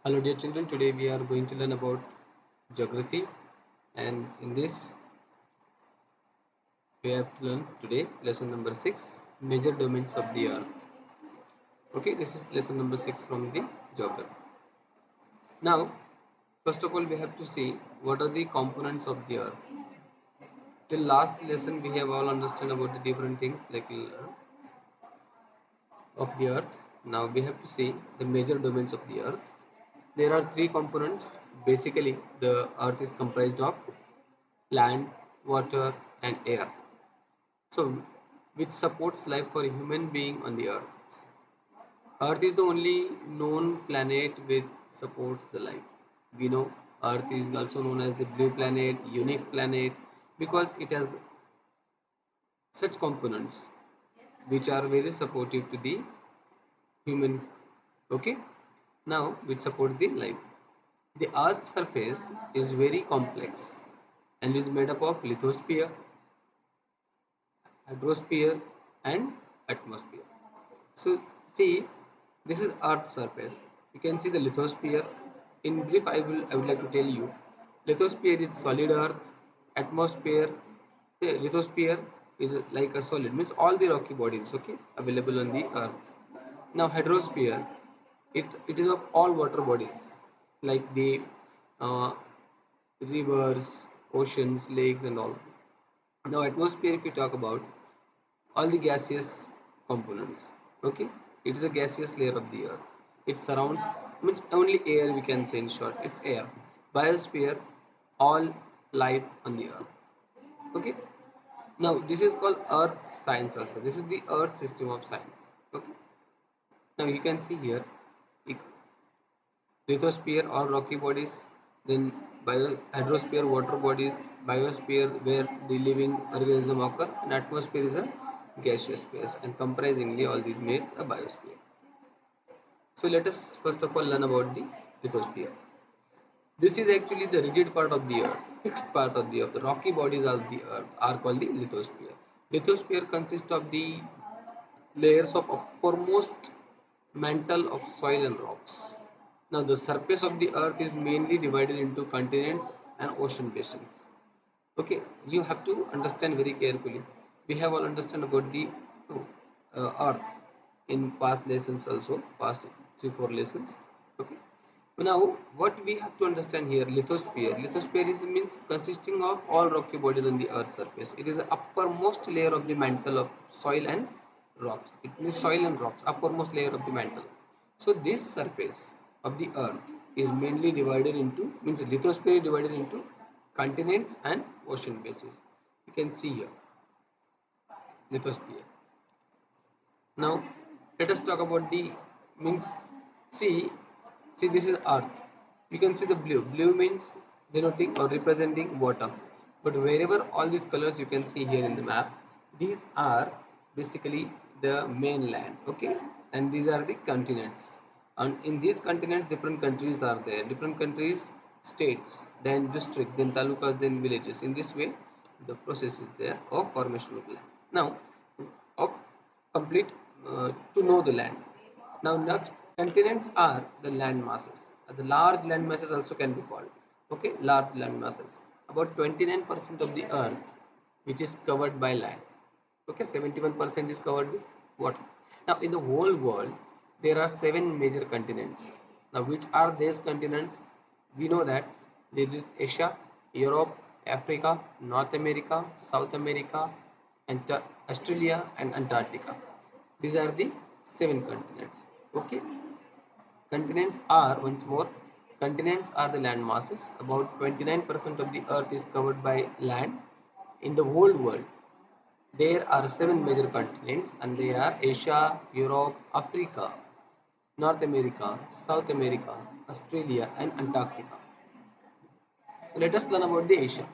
Hello dear children, today we are going to learn about geography, and in this we have to learn today lesson number 6, major domains of the earth. Okay, this is lesson number 6 from the geography. Now first of all we have to see what are the components of the earth. Till last lesson we have all understood about the different things like of the earth. Now we have to see the major domains of the earth. There are three components. Basically the earth is comprised of land, water and air. So, which supports life for a human being on the earth. Earth is the only known planet which supports the life. We know Earth is also known as the blue planet, unique planet, because it has such components which are very supportive to the human. Okay, now which support the life. The Earth's surface is very complex and is made up of lithosphere, hydrosphere, and atmosphere. So see, this is Earth's surface. You can see the lithosphere. In brief, I would like to tell you, lithosphere is solid Earth. Atmosphere, the lithosphere is like a solid, means all the rocky bodies, okay, available on the Earth. Now hydrosphere, it is of all water bodies like the uh, rivers, oceans, lakes, and all. Now atmosphere, if you talk about all the gaseous components, okay, it is a gaseous layer of the earth. It surrounds, means only air, we can say in short, it's air. Biosphere, all light on the earth. Okay, now this is called earth science. Also this is the earth system of science. Okay, now you can see here lithosphere or rocky bodies, then hydrosphere water bodies, biosphere where the living organism occur, and atmosphere is a gaseous space, and comprisingly all these makes a biosphere. So let us first of all learn about the lithosphere. This is actually the rigid part of the earth, fixed part of the earth. The rocky bodies of the earth are called the lithosphere. Lithosphere consists of the layers of uppermost mantle of soil and rocks. Now, the surface of the earth is mainly divided into continents and ocean basins. Okay, you have to understand very carefully. We have all understand about the earth in past lessons also, past 3 4 lessons. Okay, now what we have to understand here, lithosphere. Lithosphere is means consisting of all rocky bodies on the earth's surface. It is the uppermost layer of the mantle of soil and rocks. It means soil and rocks, uppermost layer of the mantle. So this surface of the earth is mainly divided into, means lithosphere is divided into continents and ocean bases. You can see here lithosphere. Now let us talk about the, means, see this is earth. You can see the blue. Blue means denoting or representing water. But wherever all these colors you can see here in the map, these are basically the mainland, okay, and these are the continents. And in these continents different countries are there, different countries, states, then districts, then talukas, then villages. In this way the process is there of formation of land. Now of complete to know the land. Now next, continents are the land masses. The large land masses also can be called. Okay, large land masses. About 29% of the earth which is covered by land. Okay, 71% is covered with water. Now in the whole world there are 7 major continents. Now which are these continents? We know that there is Asia, Europe, Africa, North America, South America, and Australia and Antarctica. These are the 7 continents. Okay, continents are, once more, continents are the land masses. About 29% of the earth is covered by land. In the whole world there are 7 major continents, and they are Asia, Europe, Africa, North America, South America, Australia and Antarctica. So let us learn about the Asia.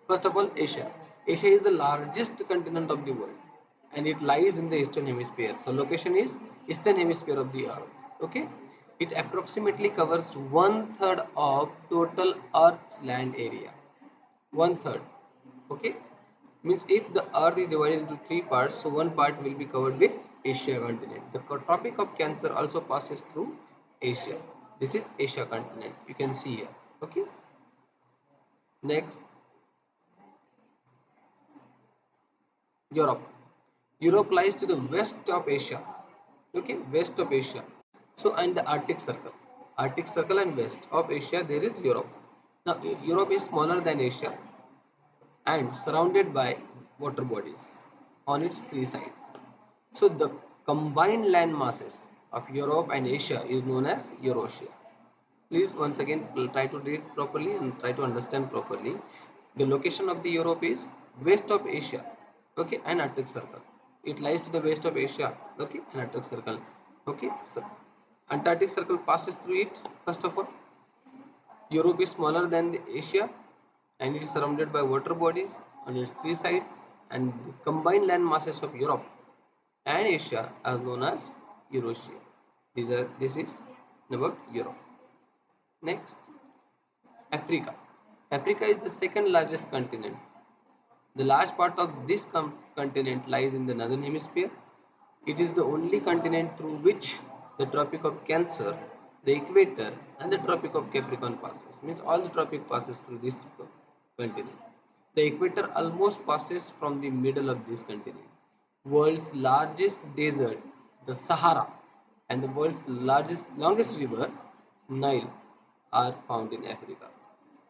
First of all, Asia. Asia is the largest continent of the world, and it lies in the eastern hemisphere. So location is eastern hemisphere of the earth. Okay, it approximately covers 1/3 of total Earth's land area. 1/3. Okay, means if the earth is divided into 3 parts, so one part will be covered with Asia continent. The Tropic of Cancer also passes through Asia. This is Asia continent. You can see here. Okay. Next, Europe. Europe lies to the west of Asia. Okay, west of Asia. So, and the Arctic Circle. Arctic Circle and west of Asia there is Europe. Now, Europe is smaller than Asia and surrounded by water bodies on its three sides. So, the combined land masses of Europe and Asia is known as Eurasia. Please once again try to read properly and try to understand properly. The location of the Europe is west of Asia, okay, and Arctic Circle. It lies to the west of Asia, okay, and Arctic Circle, okay. So Antarctic Circle passes through it. First of all, Europe is smaller than the Asia, and it is surrounded by water bodies on its three sides. And the combined land masses of Europe and Asia are known as Eurasia. This is about Europe. Next, Africa. Africa is the second largest continent. The large part of this continent lies in the northern hemisphere. It is the only continent through which the Tropic of Cancer, the Equator, and the Tropic of Capricorn passes. Means all the tropic passes through this continent. The equator almost passes from the middle of this continent. World's largest desert, the Sahara, and the world's longest river, Nile, are found in Africa.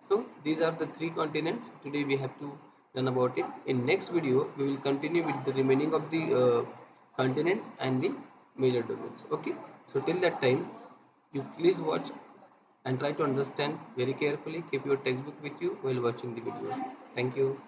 So these are the three continents. Today we have to learn about it. In next video, we will continue with the remaining of the continents and the major domains. Okay. So till that time, you please watch and try to understand very carefully. Keep your textbook with you while watching the videos. Thank you.